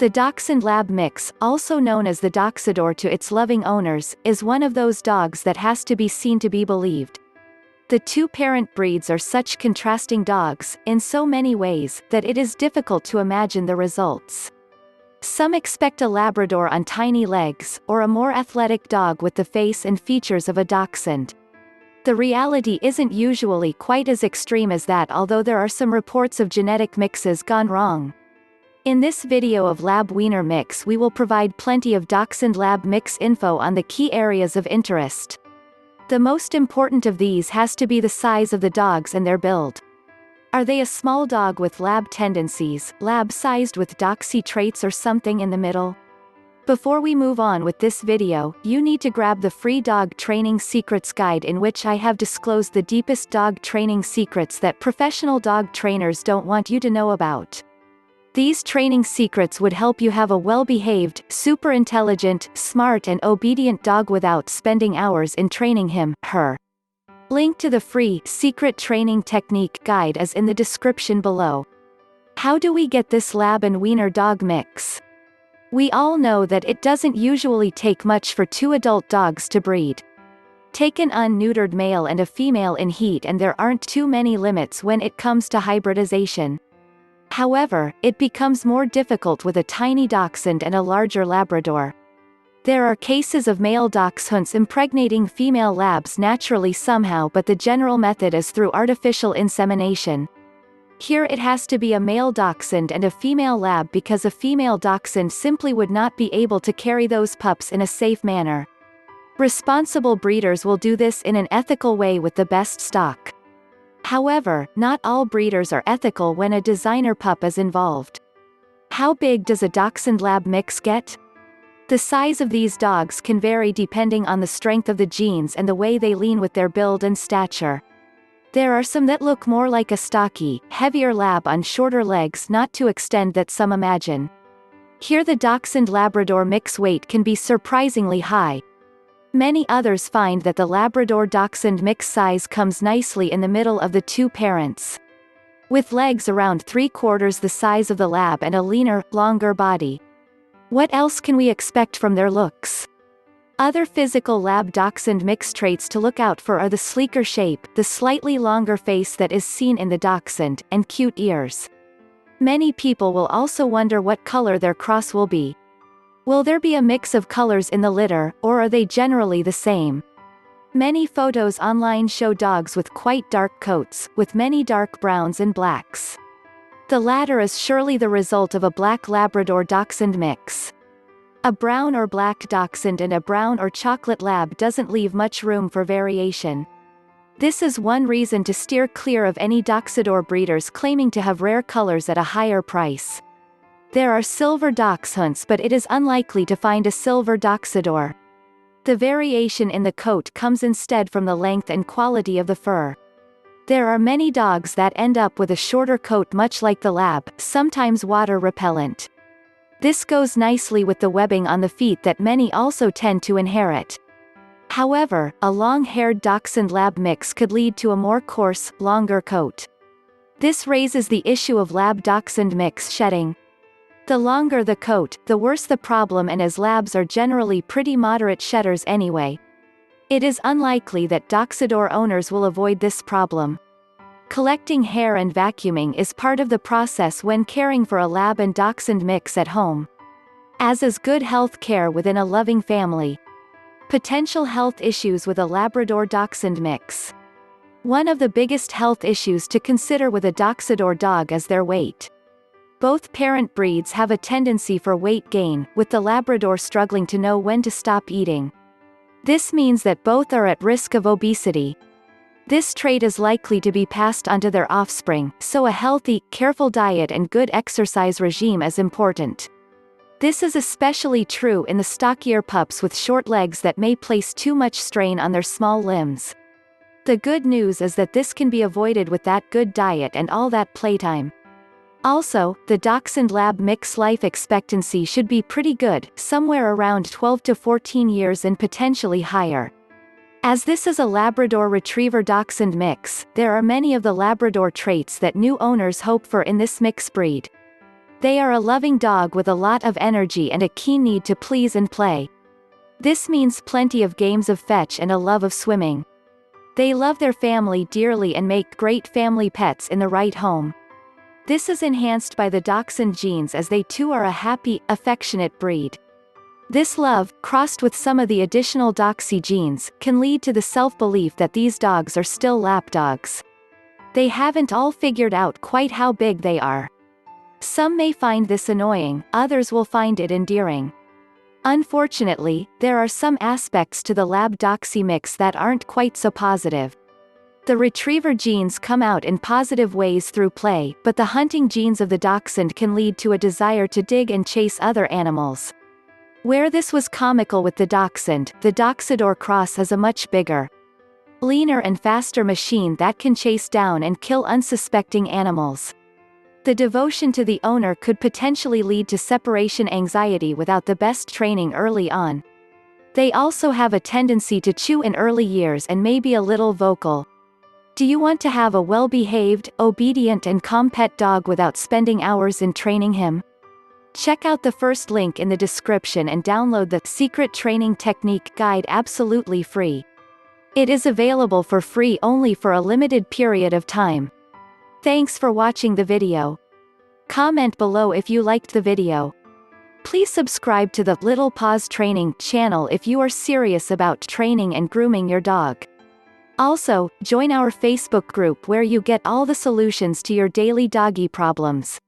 The Dachshund Lab mix, also known as the Doxidor to its loving owners, is one of those dogs that has to be seen to be believed. The two parent breeds are such contrasting dogs, in so many ways, that it is difficult to imagine the results. Some expect a Labrador on tiny legs, or a more athletic dog with the face and features of a Dachshund. The reality isn't usually quite as extreme as that, although there are some reports of genetic mixes gone wrong. In this video of Lab Wiener Mix we will provide plenty of Dachshund Lab mix info on the key areas of interest. The most important of these has to be the size of the dogs and their build. Are they a small dog with Lab tendencies, Lab-sized with Doxy traits, or something in the middle? Before we move on with this video, you need to grab the free Dog Training Secrets Guide, in which I have disclosed the deepest dog training secrets that professional dog trainers don't want you to know about. These training secrets would help you have a well-behaved, super intelligent, smart and obedient dog without spending hours in training him, her. Link to the free Secret Training Technique Guide is in the description below. How do we get this Lab and Wiener dog mix? We all know that it doesn't usually take much for two adult dogs to breed. Take an unneutered male and a female in heat and there aren't too many limits when it comes to hybridization. However, it becomes more difficult with a tiny Dachshund and a larger Labrador. There are cases of male Dachshunds impregnating female Labs naturally somehow, but the general method is through artificial insemination. Here it has to be a male Dachshund and a female Lab because a female Dachshund simply would not be able to carry those pups in a safe manner. Responsible breeders will do this in an ethical way with the best stock. However, not all breeders are ethical when a designer pup is involved. How big does a Dachshund Lab mix get? The size of these dogs can vary depending on the strength of the genes and the way they lean with their build and stature. There are some that look more like a stocky, heavier Lab on shorter legs, not to extend that some imagine. Here the Dachshund Labrador mix weight can be surprisingly high. Many others find that the Labrador-Dachshund mix size comes nicely in the middle of the two parents. With legs around 3/4 the size of the Lab and a leaner, longer body. What else can we expect from their looks? Other physical Lab-Dachshund mix traits to look out for are the sleeker shape, the slightly longer face that is seen in the Dachshund, and cute ears. Many people will also wonder what color their cross will be. Will there be a mix of colors in the litter, or are they generally the same? Many photos online show dogs with quite dark coats, with many dark browns and blacks. The latter is surely the result of a black Labrador-Dachshund mix. A brown or black Dachshund and a brown or chocolate Lab doesn't leave much room for variation. This is one reason to steer clear of any Doxidor breeders claiming to have rare colors at a higher price. There are silver Dachshunds, but it is unlikely to find a silver Doxidor. The variation in the coat comes instead from the length and quality of the fur. There are many dogs that end up with a shorter coat much like the Lab, sometimes water repellent. This goes nicely with the webbing on the feet that many also tend to inherit. However, a long-haired Dachshund Lab mix could lead to a more coarse, longer coat. This raises the issue of Lab-Dachshund mix shedding. The longer the coat, the worse the problem, and as Labs are generally pretty moderate shedders anyway, it is unlikely that Doxidor owners will avoid this problem. Collecting hair and vacuuming is part of the process when caring for a Lab and Dachshund mix at home. As is good health care within a loving family. Potential health issues with a Labrador-Dachshund mix. One of the biggest health issues to consider with a Doxidor dog is their weight. Both parent breeds have a tendency for weight gain, with the Labrador struggling to know when to stop eating. This means that both are at risk of obesity. This trait is likely to be passed on to their offspring, so a healthy, careful diet and good exercise regime is important. This is especially true in the stockier pups with short legs that may place too much strain on their small limbs. The good news is that this can be avoided with that good diet and all that playtime. Also, the Dachshund Lab mix life expectancy should be pretty good, somewhere around 12 to 14 years and potentially higher. As this is a Labrador Retriever Dachshund mix, there are many of the Labrador traits that new owners hope for in this mix breed. They are a loving dog with a lot of energy and a keen need to please and play. This means plenty of games of fetch and a love of swimming. They love their family dearly and make great family pets in the right home. This is enhanced by the Dachshund genes, as they too are a happy, affectionate breed. This love, crossed with some of the additional Doxy genes, can lead to the self-belief that these dogs are still lapdogs. They haven't all figured out quite how big they are. Some may find this annoying, others will find it endearing. Unfortunately, there are some aspects to the Lab-Doxy mix that aren't quite so positive. The retriever genes come out in positive ways through play, but the hunting genes of the Dachshund can lead to a desire to dig and chase other animals. Where this was comical with the Dachshund, the Doxidor cross is a much bigger, leaner and faster machine that can chase down and kill unsuspecting animals. The devotion to the owner could potentially lead to separation anxiety without the best training early on. They also have a tendency to chew in early years and may be a little vocal. Do you want to have a well-behaved, obedient and calm pet dog without spending hours in training him? Check out the first link in the description and download the Secret Training Technique Guide absolutely free. It is available for free only for a limited period of time. Thanks for watching the video. Comment below if you liked the video. Please subscribe to the Little Paws Training channel if you are serious about training and grooming your dog. Also, join our Facebook group where you get all the solutions to your daily doggy problems.